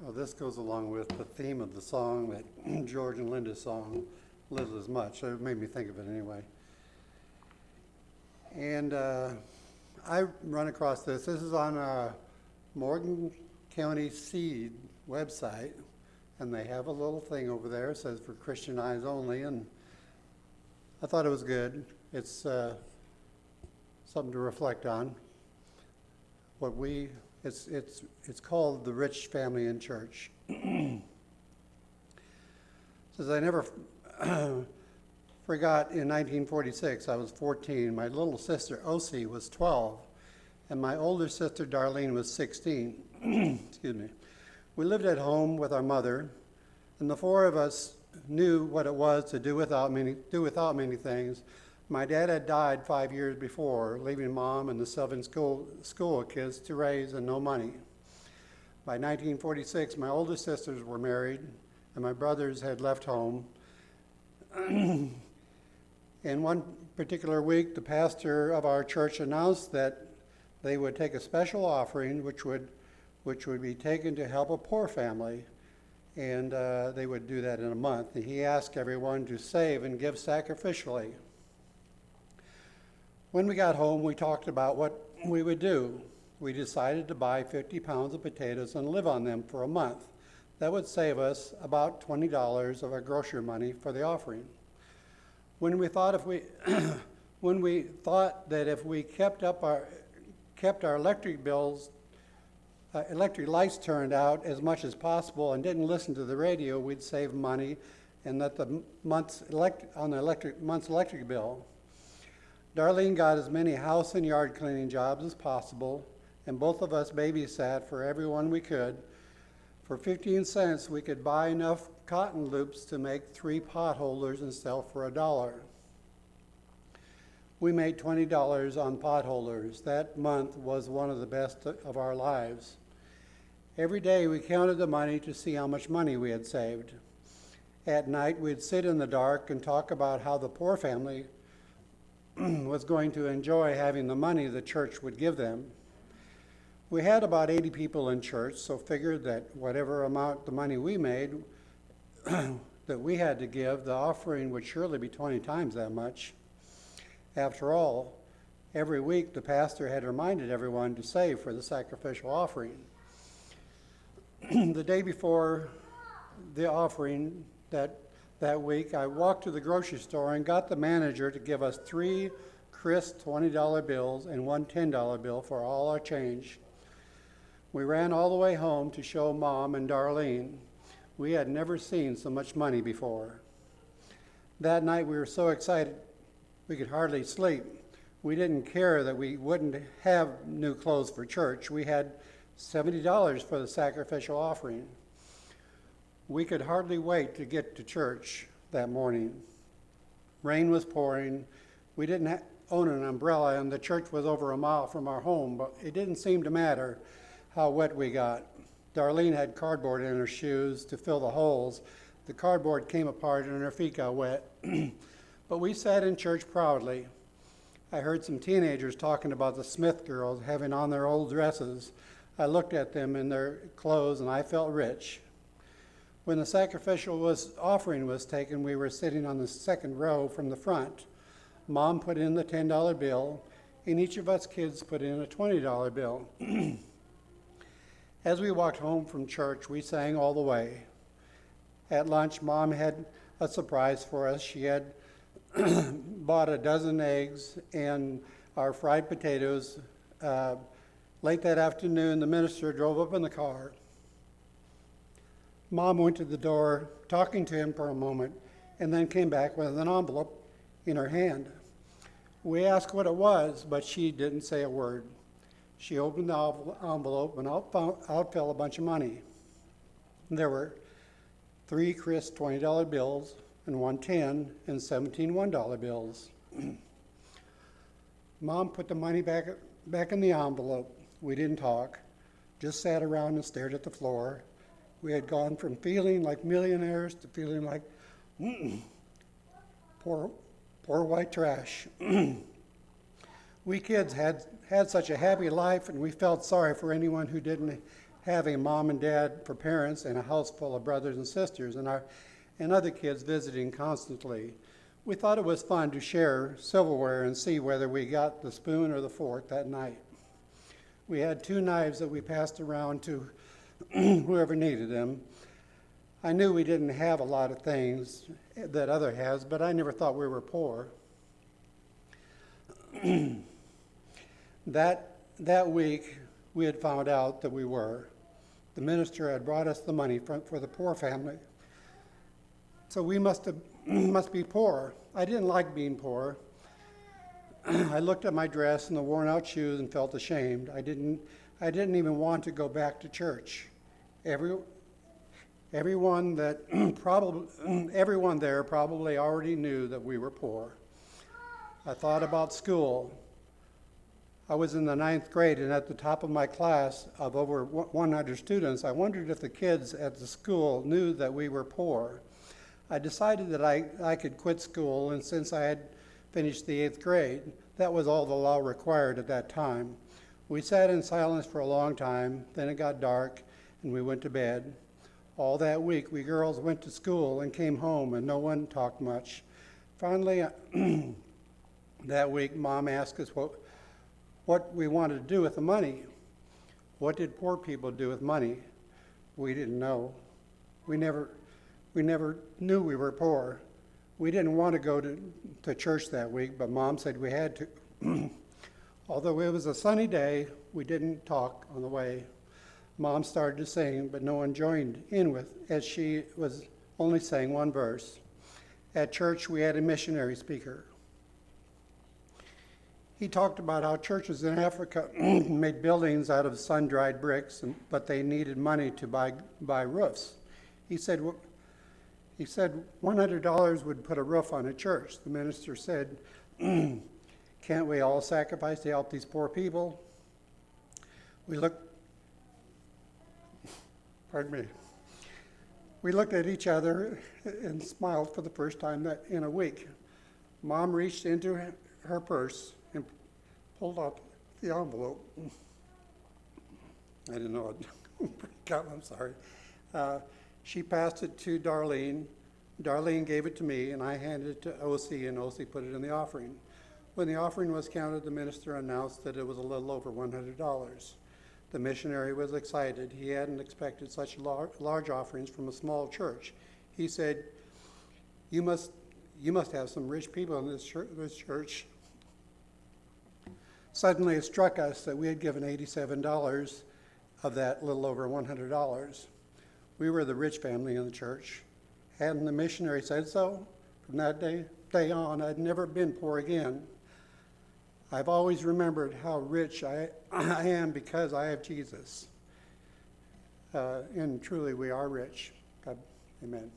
Well, this goes along with the theme of the song, that George and Linda's song, Little as Much. So it made me think of it anyway. And I run across this. This is on Morgan County Seed website, and they have a little thing over there. It says for Christian eyes only, and I thought it was good. It's something to reflect on. It's called The Rich Family in Church. It says, I never forgot in 1946, I was 14. My little sister, Osie, was 12, and my older sister, Darlene, was 16. Excuse me. We lived at home with our mother, and the four of us knew what it was to do without many things. My dad had died 5 years before, leaving Mom and the 7 school kids to raise and no money. By 1946, my older sisters were married, and my brothers had left home. And one particular week, the pastor of our church announced that they would take a special offering, which would be taken to help a poor family, and they would do that in a month. And he asked everyone to save and give sacrificially. When we got home, we talked about what we would do. We decided to buy 50 pounds of potatoes and live on them for a month. That would save us about $20 of our grocery money for the offering. When we thought that if we kept our electric bills, electric lights turned out as much as possible and didn't listen to the radio, we'd save money and that the month's electric bill. Darlene got as many house and yard cleaning jobs as possible, and both of us babysat for everyone we could. For 15 cents, we could buy enough cotton loops to make 3 pot holders and sell for $1. We made $20 on pot holders. That month was one of the best of our lives. Every day we counted the money to see how much money we had saved. At night, we'd sit in the dark and talk about how the poor family was going to enjoy having the money the church would give them. We had about 80 people in church, so figured that whatever amount the money we made that we had to give, the offering would surely be 20 times that much. After all, every week the pastor had reminded everyone to save for the sacrificial offering. The day before the offering that week, I walked to the grocery store and got the manager to give us 3 crisp $20 bills and 1 $10 bill for all our change. We ran all the way home to show Mom and Darlene. We had never seen so much money before. That night we were so excited we could hardly sleep. We didn't care that we wouldn't have new clothes for church. We had $70 for the sacrificial offering. We could hardly wait to get to church that morning. Rain was pouring. We didn't own an umbrella, and the church was over a mile from our home, but it didn't seem to matter how wet we got. Darlene had cardboard in her shoes to fill the holes. The cardboard came apart and her feet got wet. But we sat in church proudly. I heard some teenagers talking about the Smith girls having on their old dresses. I looked at them in their clothes and I felt rich. When the sacrificial offering was taken, we were sitting on the second row from the front. Mom put in the $10 bill, and each of us kids put in a $20 bill. As we walked home from church, we sang all the way. At lunch, Mom had a surprise for us. She had bought a dozen eggs and our fried potatoes. Late that afternoon, the minister drove up in the car. Mom went to the door, talking to him for a moment, and then came back with an envelope in her hand. We asked what it was, but she didn't say a word. She opened the envelope, and out fell a bunch of money. There were 3 crisp $20 bills and 1 $10 and 17 $1 bills. Mom put the money back in the envelope. We didn't talk, just sat around and stared at the floor. We had gone from feeling like millionaires to feeling like poor white trash. We kids had such a happy life, and we felt sorry for anyone who didn't having mom and dad for parents and a house full of brothers and sisters and other kids visiting constantly. We thought it was fun to share silverware and see whether we got the spoon or the fork that night. We had 2 knives that we passed around to whoever needed them. I knew we didn't have a lot of things that other has, but I never thought we were poor. That week, we had found out that we were. The minister had brought us the money for the poor family. So we must be poor. I didn't like being poor. I looked at my dress and the worn out shoes and felt ashamed. I didn't even want to go back to church. Everyone there probably already knew that we were poor. I thought about school. I was in the 9th grade, and at the top of my class of over 100 students, I wondered if the kids at the school knew that we were poor. I decided that I could quit school, and since I had finished the 8th grade, that was all the law required at that time. We sat in silence for a long time, then it got dark, and we went to bed. All that week, we girls went to school and came home, and no one talked much. Finally, that week, Mom asked us what we wanted to do with the money. What did poor people do with money? We didn't know. We never knew we were poor. We didn't want to go to church that week, but Mom said we had to. Although it was a sunny day, we didn't talk on the way. Mom started to sing, but no one joined in as she was only saying one verse. At church, we had a missionary speaker. He talked about how churches in Africa made buildings out of sun-dried bricks, but they needed money to buy roofs. He said $100 would put a roof on a church. The minister said, "Can't we all sacrifice to help these poor people?" We looked at each other and smiled for the first time in a week. Mom reached into her purse and pulled out the envelope. I didn't know it. I'm sorry. She passed it to Darlene. Darlene gave it to me, and I handed it to O.C., and O.C. put it in the offering. When the offering was counted, the minister announced that it was a little over $100. The missionary was excited. He hadn't expected such large offerings from a small church. He said, you must have some rich people in this church. Suddenly it struck us that we had given $87 of that little over $100. We were the rich family in the church. Hadn't the missionary said so? From that day on, I'd never been poor again. I've always remembered how rich I am because I have Jesus. And truly, we are rich. God, amen.